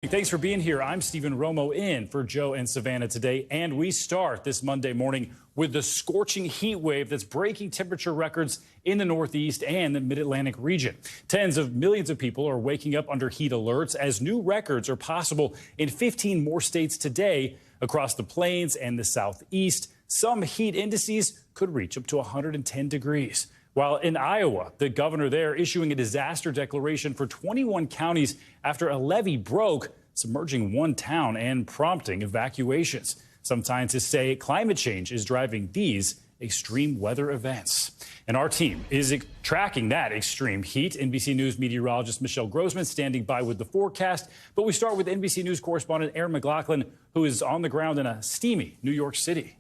Thanks for being here. I'm Stephen Romo in for Joe and Savannah today. And we start this Monday morning with the scorching heat wave that's breaking temperature records in the Northeast and the Mid-Atlantic region. Tens of millions of people are waking up under heat alerts as new records are possible in 15 more states today across the plains and the Southeast. Some heat indices could reach up to 110 degrees. While in Iowa, the governor there issuing a disaster declaration for 21 counties after a levee broke, submerging one town and prompting evacuations. Some scientists say climate change is driving these extreme weather events. And our team is tracking that extreme heat. NBC News meteorologist Michelle Grossman standing by with the forecast. But we start with NBC News correspondent Aaron McLaughlin, who is on the ground in a steamy New York City.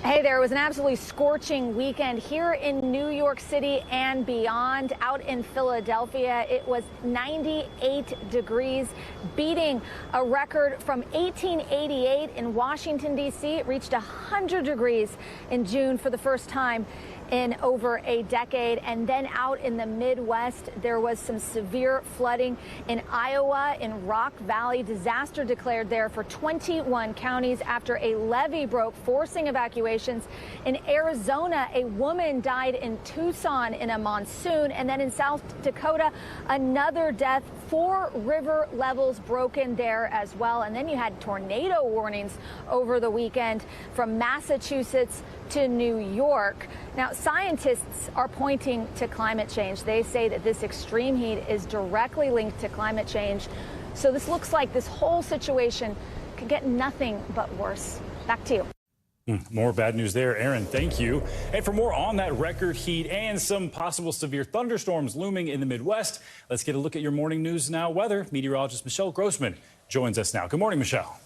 Hey there, it was an absolutely scorching weekend here in New York City and beyond. Out in Philadelphia, it was 98 degrees, beating a record from 1888 in Washington, D.C. It reached 100 degrees in June for the first time in over a decade. And then out in the Midwest, there was some severe flooding in Iowa, in Rock Valley. Disaster declared there for 21 counties after a levee broke, forcing evacuations. In Arizona, a woman died in Tucson in a monsoon. And then in South Dakota, another death. 4 river levels broken there as well. And then you had tornado warnings over the weekend from Massachusetts to New York. Now, scientists are pointing to climate change. They say that this extreme heat is directly linked to climate change. So this looks like this whole situation could get nothing but worse. Back to you. More bad news there, Aaron. Thank you. And for more on that record heat and some possible severe thunderstorms looming in the Midwest, let's get a look at your morning news now weather. Meteorologist Michelle Grossman joins us now. Good morning, Michelle.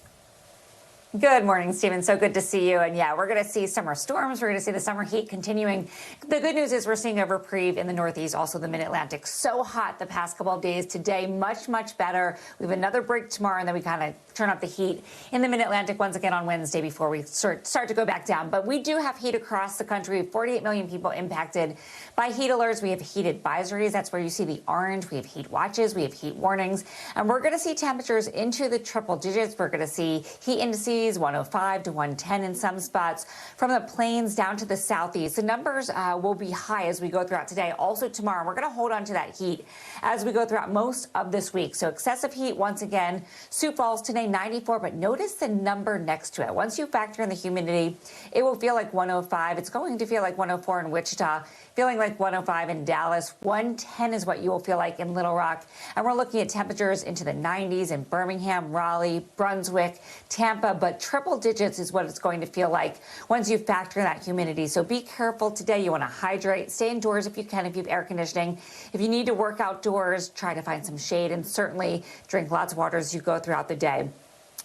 Good morning, Stephen. So good to see you. And yeah, we're going to see summer storms. We're going to see the summer heat continuing. The good news is we're seeing a reprieve in the Northeast, also the Mid-Atlantic. So hot the past couple of days. Today, much, much better. We have another break tomorrow, and then we kind of turn up the heat in the Mid-Atlantic once again on Wednesday before we start to go back down. But we do have heat across the country. 48 million people impacted by heat alerts. We have heat advisories. That's where you see the orange. We have heat watches. We have heat warnings. And we're going to see temperatures into the triple digits. We're going to see heat indices 105 to 110 in some spots. From the plains down to the southeast, the numbers will be high as we go throughout today. Also tomorrow, we're going to hold on to that heat as we go throughout most of this week. So excessive heat once again. Sioux Falls today 94, but notice the number next to it. Once you factor in the humidity, it will feel like 105. It's going to feel like 104 in Wichita, feeling like 105 in Dallas. 110 is what you will feel like in Little Rock. And we're looking at temperatures into the 90s in Birmingham, Raleigh, Brunswick, Tampa, but triple digits is what it's going to feel like once you factor in that humidity. So be careful today. You want to hydrate, stay indoors if you can, if you have air conditioning. If you need to work outdoors, try to find some shade and certainly drink lots of water as you go throughout the day.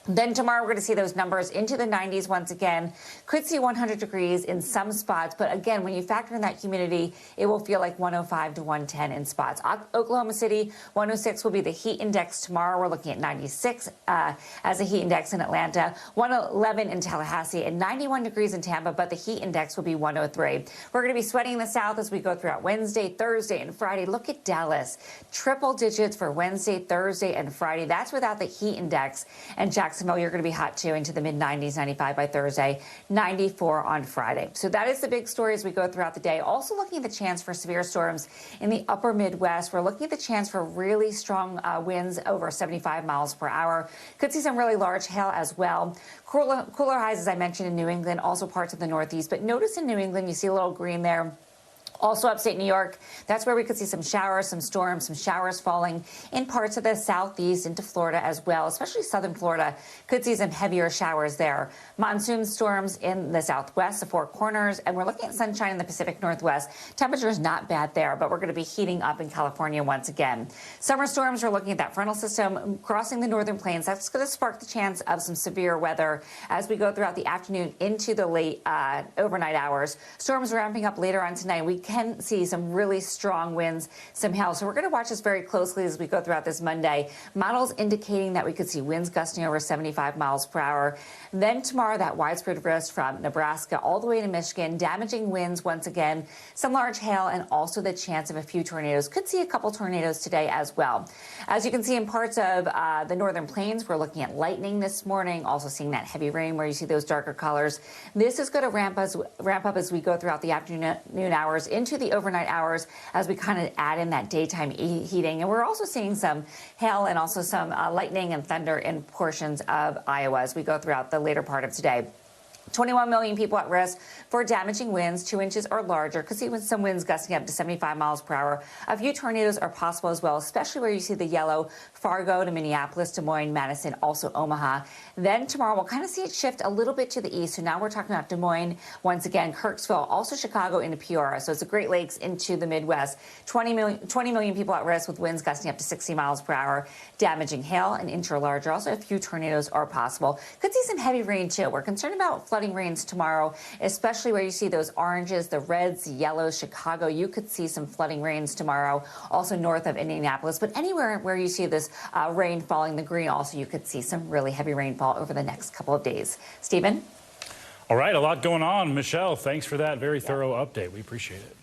Then tomorrow, we're going to see those numbers into the 90s once again. Could see 100 degrees in some spots. But again, when you factor in that humidity, it will feel like 105 to 110 in spots. Oklahoma City, 106 will be the heat index tomorrow. We're looking at 96 as a heat index in Atlanta, 111 in Tallahassee, and 91 degrees in Tampa. But the heat index will be 103. We're going to be sweating in the south as we go throughout Wednesday, Thursday, and Friday. Look at Dallas. Triple digits for Wednesday, Thursday, and Friday. That's without the heat index. And Jacksonville, you're going to be hot too, into the mid-90s, 95 by Thursday, 94 on Friday. So that is the big story as we go throughout the day. Also looking at the chance for severe storms in the upper Midwest. We're looking at the chance for really strong winds over 75 miles per hour. Could see some really large hail as well. Cooler highs, as I mentioned, in New England, also parts of the Northeast. But notice in New England, you see a little green there. Also upstate New York, that's where we could see some showers, some storms, some showers falling in parts of the southeast into Florida as well, especially southern Florida. Could see some heavier showers there. Monsoon storms in the southwest, the Four Corners, and we're looking at sunshine in the Pacific Northwest. Temperatures not bad there, but we're going to be heating up in California once again. Summer storms, we're looking at that frontal system crossing the northern plains. That's going to spark the chance of some severe weather as we go throughout the afternoon into the late overnight hours. Storms ramping up later on tonight. We can see some really strong winds, some hail. So we're going to watch this very closely as we go throughout this Monday. Models indicating that we could see winds gusting over 75 miles per hour. Then tomorrow, that widespread risk from Nebraska all the way to Michigan, damaging winds once again, some large hail, and also the chance of a few tornadoes. Could see a couple tornadoes today as well. As you can see in parts of the northern plains, we're looking at lightning this morning, also seeing that heavy rain where you see those darker colors. This is going to ramp up as we go throughout the afternoon hours into the overnight hours as we kind of add in that daytime heating. And we're also seeing some hail and also some lightning and thunder in portions of Iowa as we go throughout the later part of today. 21 million people at risk for damaging winds 2 inches or larger. Could see some winds gusting up to 75 miles per hour. A few tornadoes are possible as well, especially where you see the yellow, Fargo to Minneapolis, Des Moines, Madison, also Omaha. Then tomorrow we'll kind of see it shift a little bit to the east. So now we're talking about Des Moines, once again, Kirksville, also Chicago into Peoria. So it's the Great Lakes into the Midwest. 20 million people at risk with winds gusting up to 60 miles per hour, damaging hail, an inch or larger. Also a few tornadoes are possible. Could see some heavy rain too. We're concerned about flooding rains tomorrow, especially where you see those oranges, the reds, yellows, Chicago. You could see some flooding rains tomorrow, also north of Indianapolis. But anywhere where you see this rain falling, the green, also you could see some really heavy rainfall over the next couple of days. Stephen? All right, a lot going on. Michelle, thanks for that very thorough update. We appreciate it.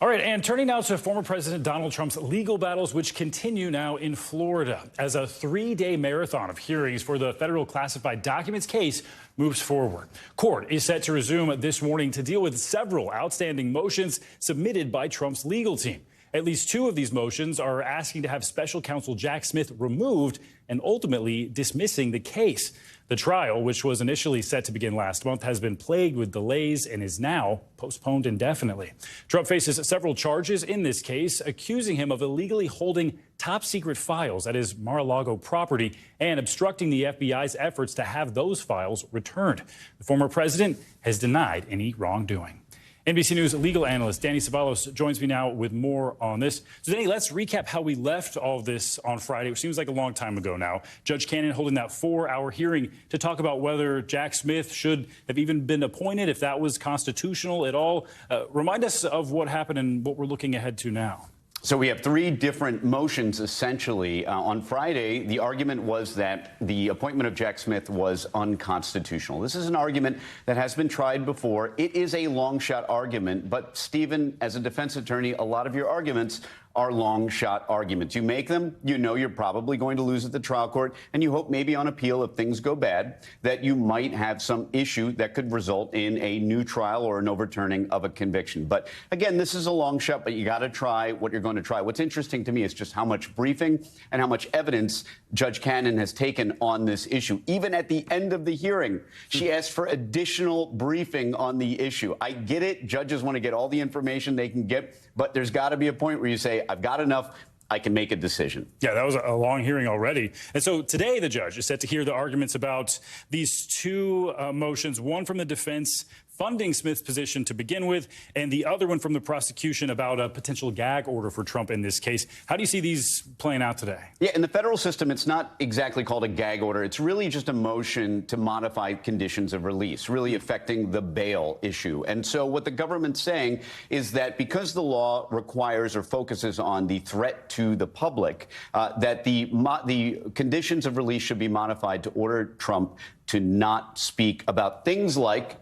All right, and turning now to former President Donald Trump's legal battles, which continue now in Florida as a 3-day marathon of hearings for the federal classified documents case moves forward. Court is set to resume this morning to deal with several outstanding motions submitted by Trump's legal team. At least 2 of these motions are asking to have special counsel Jack Smith removed and ultimately dismissing the case. The trial, which was initially set to begin last month, has been plagued with delays and is now postponed indefinitely. Trump faces several charges in this case, accusing him of illegally holding top-secret files at his Mar-a-Lago property and obstructing the FBI's efforts to have those files returned. The former president has denied any wrongdoing. NBC News legal analyst Danny Ceballos joins me now with more on this. So, Danny, let's recap how we left all of this on Friday, which seems like a long time ago now. Judge Cannon holding that 4-hour hearing to talk about whether Jack Smith should have even been appointed, if that was constitutional at all. Remind us of what happened and what we're looking ahead to now. So we have 3 different motions, essentially. On Friday, the argument was that the appointment of Jack Smith was unconstitutional. This is an argument that has been tried before. It is a long-shot argument. But, Stephen, as a defense attorney, a lot of your arguments are long-shot arguments. You make them, you know you're probably going to lose at the trial court, and you hope maybe on appeal, if things go bad, that you might have some issue that could result in a new trial or an overturning of a conviction. But again, this is a long shot, but you got to try what you're going to try. What's interesting to me is just how much briefing and how much evidence Judge Cannon has taken on this issue. Even at the end of the hearing, she asked for additional briefing on the issue. I get it. Judges want to get all the information they can get, but there's got to be a point where you say, I've got enough. I can make a decision. Yeah, that was a long hearing already. And so today the judge is set to hear the arguments about these 2 motions, one from the defense funding Smith's position to begin with, and the other one from the prosecution about a potential gag order for Trump in this case. How do you see these playing out today? Yeah, in the federal system, it's not exactly called a gag order. It's really just a motion to modify conditions of release, really affecting the bail issue. And so what the government's saying is that because the law requires or focuses on the threat to the public, that the conditions of release should be modified to order Trump to not speak about things like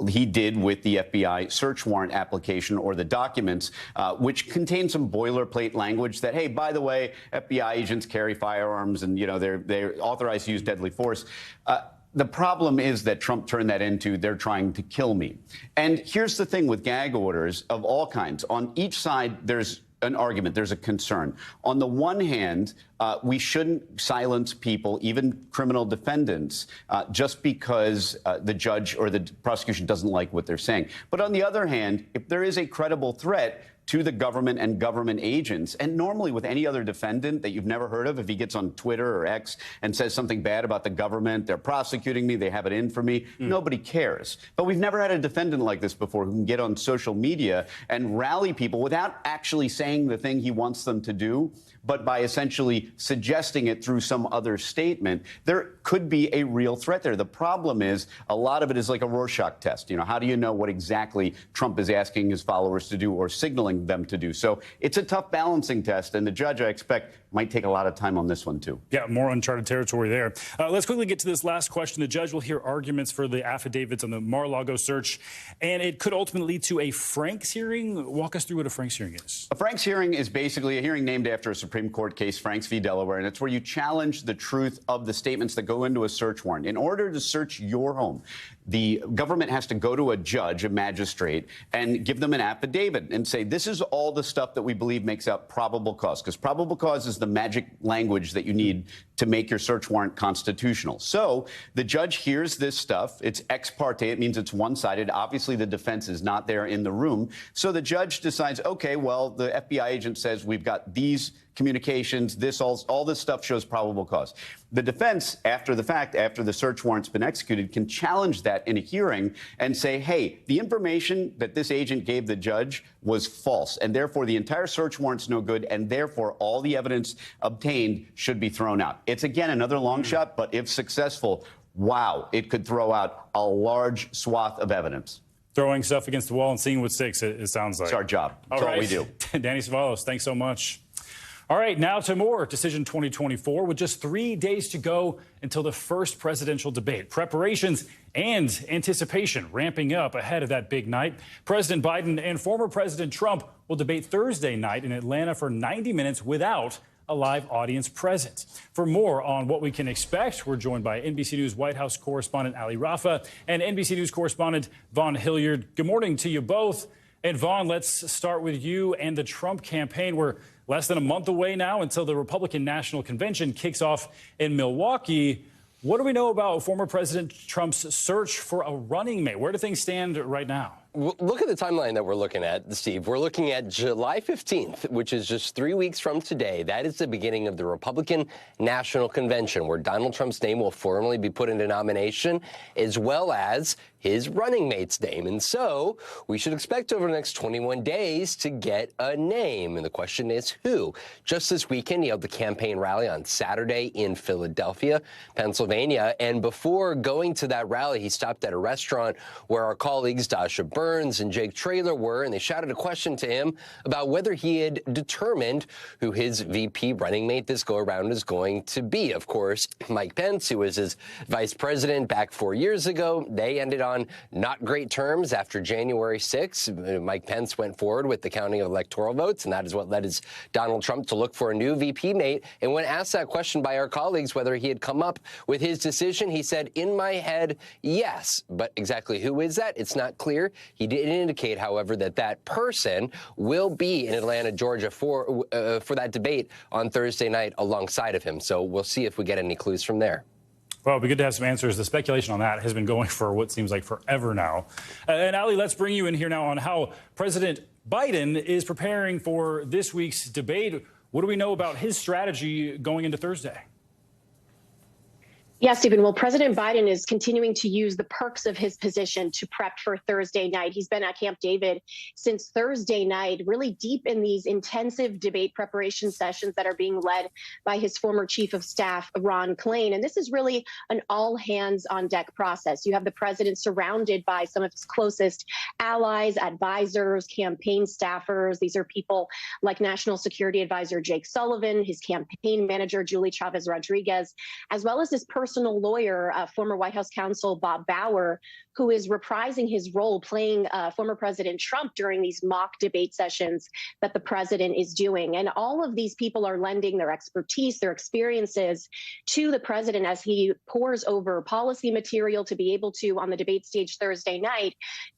he did with the FBI search warrant application or the documents, which contain some boilerplate language that, hey, by the way, FBI agents carry firearms and, you know, they're authorized to use deadly force. The problem is that Trump turned that into they're trying to kill me. And here's the thing with gag orders of all kinds. On each side, there's an argument. There's a concern. On the one hand, we shouldn't silence people, even criminal defendants, just because the judge or the prosecution doesn't like what they're saying. But on the other hand, if there is a credible threat, to the government and government agents. And normally with any other defendant that you've never heard of, if he gets on Twitter or X and says something bad about the government, they're prosecuting me, they have it in for me, nobody cares. But we've never had a defendant like this before who can get on social media and rally people without actually saying the thing he wants them to do, but by essentially suggesting it through some other statement. There could be a real threat there. The problem is a lot of it is like a Rorschach test. You know, how do you know what exactly Trump is asking his followers to do or signaling them to do? So it's a tough balancing test, and the judge, I expect, might take a lot of time on this one, too. Yeah, more uncharted territory there. Let's quickly get to this last question. The judge will hear arguments for the affidavits on the Mar-a-Lago search, and it could ultimately lead to a Franks hearing. Walk us through what a Franks hearing is. A Franks hearing is basically a hearing named after a Supreme Court case, Franks v. Delaware, and it's where you challenge the truth of the statements that go into a search warrant. In order to search your home, the government has to go to a judge, a magistrate, and give them an affidavit and say, this is all the stuff that we believe makes up probable cause, because probable cause is the magic language that you need to make your search warrant constitutional. So the judge hears this stuff. It's ex parte. It means it's one-sided. Obviously, the defense is not there in the room. So the judge decides, OK, well, the FBI agent says we've got these communications, all this stuff shows probable cause. The defense, after the fact, after the search warrant's been executed, can challenge that in a hearing and say, hey, the information that this agent gave the judge was false, and therefore the entire search warrant's no good, and therefore all the evidence obtained should be thrown out. It's, again, another long shot, but if successful, wow, it could throw out a large swath of evidence. Throwing stuff against the wall and seeing what sticks, it sounds like. It's our job. That's all we do. Danny Savalos, thanks so much. All right, now to more Decision 2024 with just 3 days to go until the first presidential debate. Preparations and anticipation ramping up ahead of that big night. President Biden and former President Trump will debate Thursday night in Atlanta for 90 minutes without a live audience present. For more on what we can expect, we're joined by NBC News White House correspondent Ali Rafa and NBC News correspondent Vaughn Hilliard. Good morning to you both. And Vaughn, let's start with you and the Trump campaign. We're less than a month away now until the Republican National Convention kicks off in Milwaukee. What do we know about former President Trump's search for a running mate? Where do things stand right now? Look at the timeline that we're looking at, Steve. We're looking at July 15th, which is just 3 weeks from today. That is the beginning of the Republican National Convention, where Donald Trump's name will formally be put into nomination, as well as his running mate's name. And so we should expect over the next 21 days to get a name. And the question is who? Just this weekend, he held the campaign rally on Saturday in Philadelphia, Pennsylvania. And before going to that rally, he stopped at a restaurant where our colleagues Dasha Burns and Jake Traylor were, and they shouted a question to him about whether he had determined who his VP running mate this go-around is going to be. Of course, Mike Pence, who was his vice president back 4 years ago, they ended on not great terms after January 6th. Mike Pence went forward with the counting of electoral votes, and that is what led Donald Trump to look for a new VP mate. And when asked that question by our colleagues whether he had come up with his decision, he said, in my head, yes. But exactly who is that? It's not clear. He did indicate, however, that that person will be in Atlanta, Georgia for that debate on Thursday night alongside of him. So we'll see if we get any clues from there. Well, it'd be good to have some answers. The speculation on that has been going for what seems like forever now. And Ali, let's bring you in here now on how President Biden is preparing for this week's debate. What do we know about his strategy going into Thursday? Yeah, Stephen. Well, President Biden is continuing to use the perks of his position to prep for Thursday night. He's been at Camp David since Thursday night, really deep in these intensive debate preparation sessions that are being led by his former chief of staff, Ron Klain. And this is really an all hands on deck process. You have the president surrounded by some of his closest allies, advisors, campaign staffers. These are people like National Security Advisor Jake Sullivan, his campaign manager, Julie Chavez Rodriguez, as well as his personal lawyer, former White House counsel Bob Bauer, who is reprising his role playing former President Trump during these mock debate sessions that the president is doing. And all of these people are lending their expertise, their experiences to the president as he pores over policy material to be able to, on the debate stage Thursday night,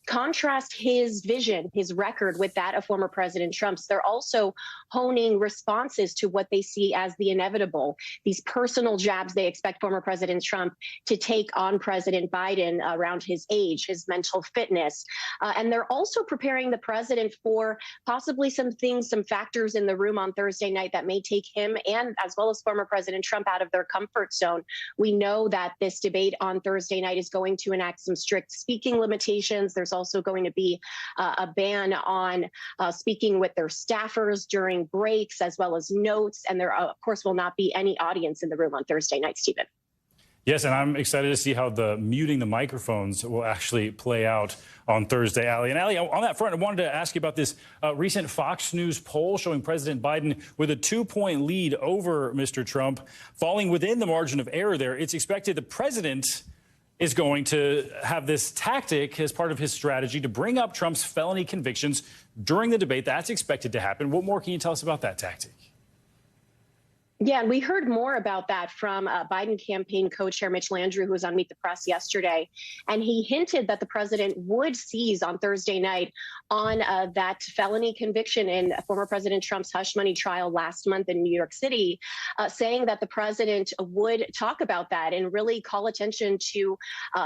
contrast his vision, his record with that of former President Trump's. They're also honing responses to what they see as the inevitable, these personal jabs they expect former President President Trump to take on President Biden around his age, his mental fitness. And they're also preparing the president for possibly some factors in the room on Thursday night that may take him and as well as former President Trump out of their comfort zone. We know that this debate on Thursday night is going to enact some strict speaking limitations. There's also going to be a ban on speaking with their staffers during breaks as well as notes. And there, of course, will not be any audience in the room on Thursday night, Stephen. Yes, and I'm excited to see how the muting the microphones will actually play out on Thursday, Ali. And Ali, on that front, I wanted to ask you about this recent Fox News poll showing President Biden with a 2-point lead over Mr. Trump, falling within the margin of error there. It's expected the president is going to have this tactic as part of his strategy to bring up Trump's felony convictions during the debate. That's expected to happen. What more can you tell us about that tactic? Yeah, and we heard more about that from Biden campaign co-chair Mitch Landrieu, who was on Meet the Press yesterday. And he hinted that the president would seize on Thursday night on that felony conviction in former President Trump's hush money trial last month in New York City, saying that the president would talk about that and really call attention to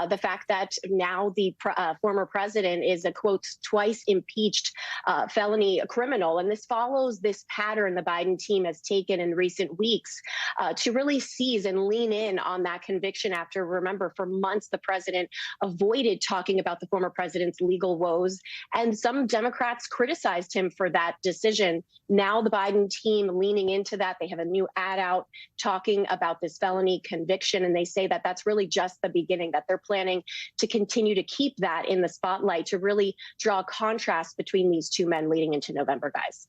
the fact that now the former president is a, quote, twice impeached felony criminal. And this follows this pattern the Biden team has taken in recent weeks to really seize and lean in on that conviction after, remember, for months, the president avoided talking about the former president's legal woes. And some Democrats criticized him for that decision. Now the Biden team leaning into that. They have a new ad out talking about this felony conviction. And they say that that's really just the beginning, that they're planning to continue to keep that in the spotlight to really draw a contrast between these two men leading into November, guys.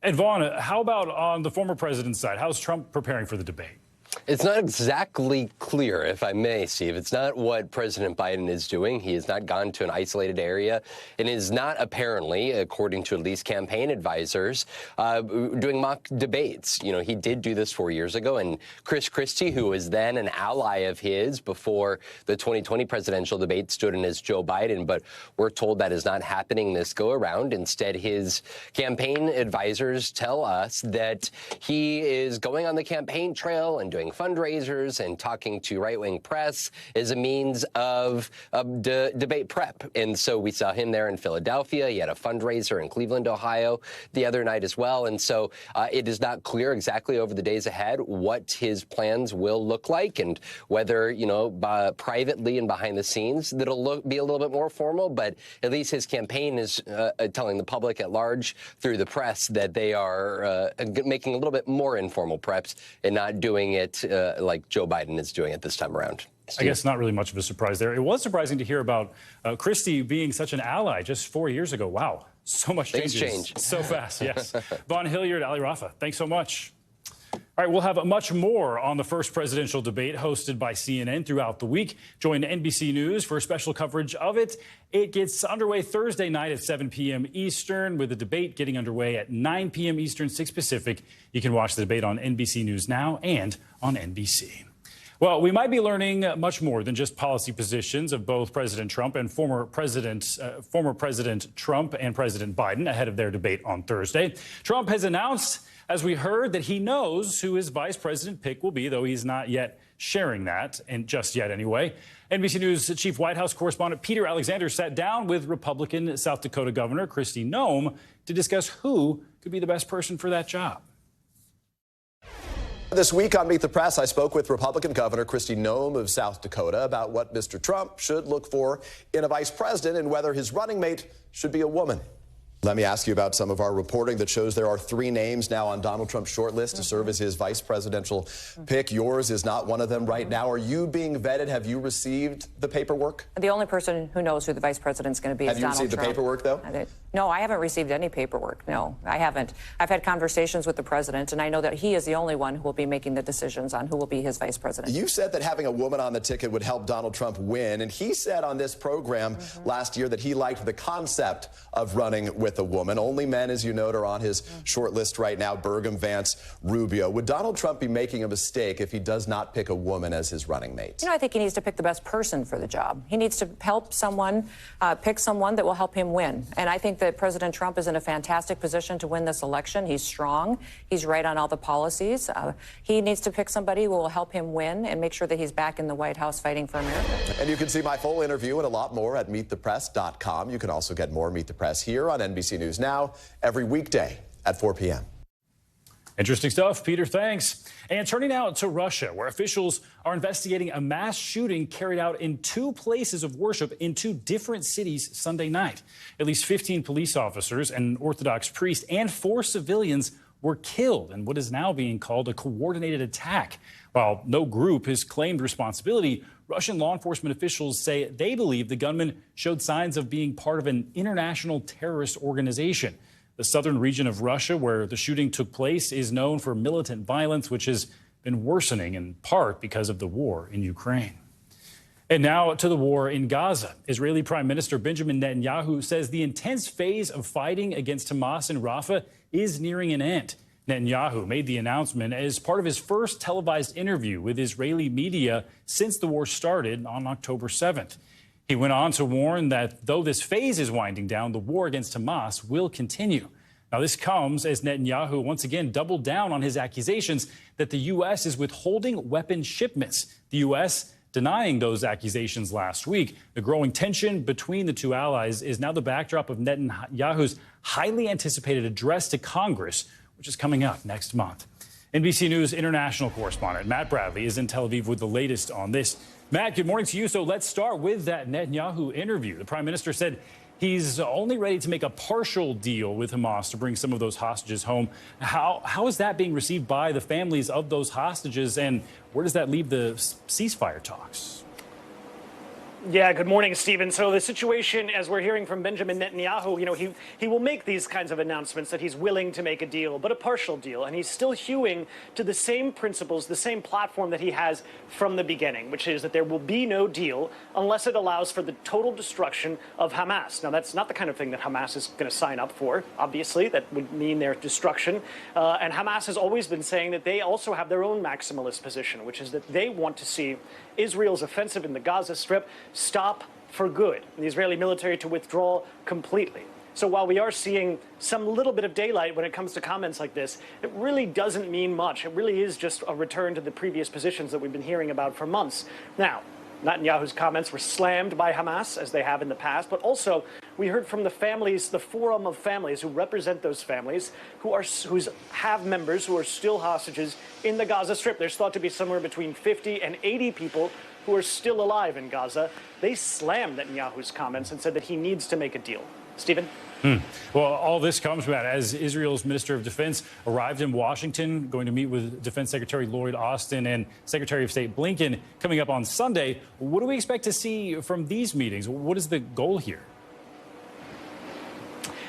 And Vaughn, how about on the former president's side? How's Trump preparing for the debate? It's not exactly clear, if I may, Steve. It's not what President Biden is doing. He has not gone to an isolated area and is not apparently, according to at least campaign advisors, doing mock debates. You know, he did do this 4 years ago, and Chris Christie, who was then an ally of his before the 2020 presidential debate, stood in as Joe Biden. But we're told that is not happening this go around. Instead, his campaign advisors tell us that he is going on the campaign trail and doing fundraisers and talking to right-wing press as a means of debate prep. And so we saw him there in Philadelphia. He had a fundraiser in Cleveland, Ohio the other night as well. And so it is not clear exactly over the days ahead what his plans will look like and whether, you know, privately and behind the scenes that'll be a little bit more formal. But at least his campaign is telling the public at large through the press that they are making a little bit more informal preps and not doing it like Joe Biden is doing it this time around. Steve? I guess not really much of a surprise there. It was surprising to hear about Christie being such an ally just 4 years ago. Wow, so much changes so fast. Yes. Vaughn Hilliard, Ali Rafa, thanks so much. All right, we'll have much more on the first presidential debate hosted by CNN throughout the week. Join NBC News for special coverage of it. It gets underway Thursday night at 7 p.m. Eastern, with the debate getting underway at 9 p.m. Eastern, 6 Pacific. You can watch the debate on NBC News Now and on NBC. Well, we might be learning much more than just policy positions of both President Trump and former President Trump and President Biden ahead of their debate on Thursday. Trump has announced, as we heard, that he knows who his vice president pick will be, though he's not yet sharing that, and just yet anyway. NBC News chief White House correspondent Peter Alexander sat down with Republican South Dakota Governor Kristi Noem to discuss who could be the best person for that job. This week on Meet the Press, I spoke with Republican Governor Kristi Noem of South Dakota about what Mr. Trump should look for in a vice president and whether his running mate should be a woman. Let me ask you about some of our reporting that shows there are 3 names now on Donald Trump's short list to serve as his vice presidential pick. Yours is not one of them right now. Are you being vetted? Have you received the paperwork? The only person who knows who the vice president's going to be is Donald Trump. Have you received the paperwork, though? No, I haven't received any paperwork. No, I haven't. I've had conversations with the president, and I know that he is the only one who will be making the decisions on who will be his vice president. You said that having a woman on the ticket would help Donald Trump win, and he said on this program last year that he liked the concept of running with a woman. Only men, as you note, are on his short list right now: Burgum, Vance, Rubio. Would Donald Trump be making a mistake if he does not pick a woman as his running mate? You know, I think he needs to pick the best person for the job. He needs to help someone, pick someone that will help him win. And I think that that President Trump is in a fantastic position to win this election. He's strong. He's right on all the policies. He needs to pick somebody who will help him win and make sure that he's back in the White House fighting for America. And you can see my full interview and a lot more at meetthepress.com. You can also get more Meet the Press here on NBC News Now every weekday at 4 p.m. Interesting stuff, Peter. Thanks. And turning now to Russia, where officials are investigating a mass shooting carried out in two places of worship in two different cities Sunday night. At least 15 police officers, an Orthodox priest, and 4 civilians were killed in what is now being called a coordinated attack. While no group has claimed responsibility, Russian law enforcement officials say they believe the gunman showed signs of being part of an international terrorist organization. The southern region of Russia where the shooting took place is known for militant violence, which has been worsening in part because of the war in Ukraine. And now to the war in Gaza. Israeli Prime Minister Benjamin Netanyahu says the intense phase of fighting against Hamas in Rafah is nearing an end. Netanyahu made the announcement as part of his first televised interview with Israeli media since the war started on October 7th. He went on to warn that though this phase is winding down, the war against Hamas will continue. Now, this comes as Netanyahu once again doubled down on his accusations that the U.S. is withholding weapon shipments. The U.S. denying those accusations last week. The growing tension between the two allies is now the backdrop of Netanyahu's highly anticipated address to Congress, which is coming up next month. NBC News international correspondent Matt Bradley is in Tel Aviv with the latest on this. Matt, good morning to you. So let's start with that Netanyahu interview. The prime minister said he's only ready to make a partial deal with Hamas to bring some of those hostages home. How is that being received by the families of those hostages, and where does that leave the ceasefire talks? Yeah, good morning, Stephen. So the situation, as we're hearing from Benjamin Netanyahu, he will make these kinds of announcements that he's willing to make a deal, but a partial deal. And he's still hewing to the same principles, the same platform that he has from the beginning, which is that there will be no deal unless it allows for the total destruction of Hamas. Now, that's not the kind of thing that Hamas is going to sign up for, obviously. That would mean their destruction. And Hamas has always been saying that they also have their own maximalist position, which is that they want to see Israel's offensive in the Gaza Strip stop for good, and the Israeli military to withdraw completely. So while we are seeing some little bit of daylight when it comes to comments like this, it really doesn't mean much. It really is just a return to the previous positions that we've been hearing about for months. Now, Netanyahu's comments were slammed by Hamas, as they have in the past, but also we heard from the families, the forum of families who represent those families, who have members who are still hostages in the Gaza Strip. There's thought to be somewhere between 50 and 80 people who are still alive in Gaza. They slammed Netanyahu's comments and said that he needs to make a deal. Stephen? Well, all this comes, Matt, as Israel's Minister of Defense arrived in Washington, going to meet with Defense Secretary Lloyd Austin and Secretary of State Blinken coming up on Sunday. What do we expect to see from these meetings? What is the goal here?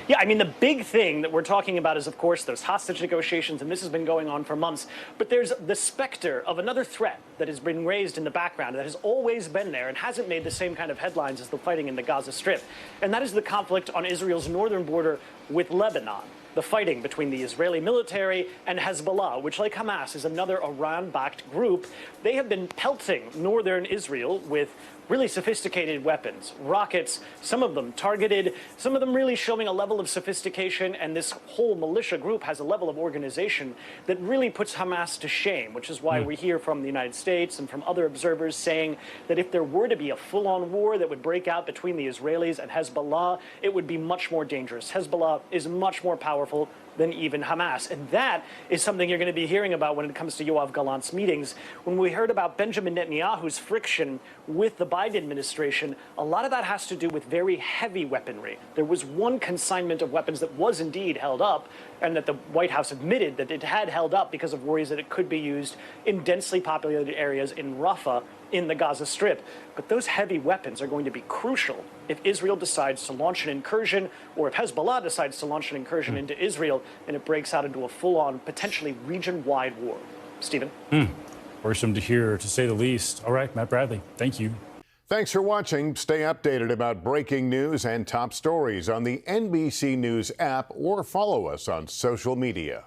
Yeah, I mean, the big thing that we're talking about is, of course, those hostage negotiations, and this has been going on for months. But there's the specter of another threat that has been raised in the background that has always been there and hasn't made the same kind of headlines as the fighting in the Gaza Strip. And that is the conflict on Israel's northern border with Lebanon. The fighting between the Israeli military and Hezbollah, which, like Hamas, is another Iran-backed group. They have been pelting northern Israel with really sophisticated weapons, rockets, some of them targeted, some of them really showing a level of sophistication. And this whole militia group has a level of organization that really puts Hamas to shame, which is why we hear from the United States and from other observers saying that if there were to be a full-on war that would break out between the Israelis and Hezbollah, it would be much more dangerous. Hezbollah is much more powerful than even Hamas. And that is something you're going to be hearing about when it comes to Yoav Gallant's meetings. When we heard about Benjamin Netanyahu's friction with the Biden administration, a lot of that has to do with very heavy weaponry. There was one consignment of weapons that was indeed held up, and that the White House admitted that it had held up because of worries that it could be used in densely populated areas in Rafah in the Gaza Strip. But those heavy weapons are going to be crucial if Israel decides to launch an incursion, or if Hezbollah decides to launch an incursion into Israel and it breaks out into a full-on, potentially region-wide war. Stephen? Worrisome to hear, to say the least. All right, Matt Bradley, thank you. Thanks for watching. Stay updated about breaking news and top stories on the NBC News app or follow us on social media.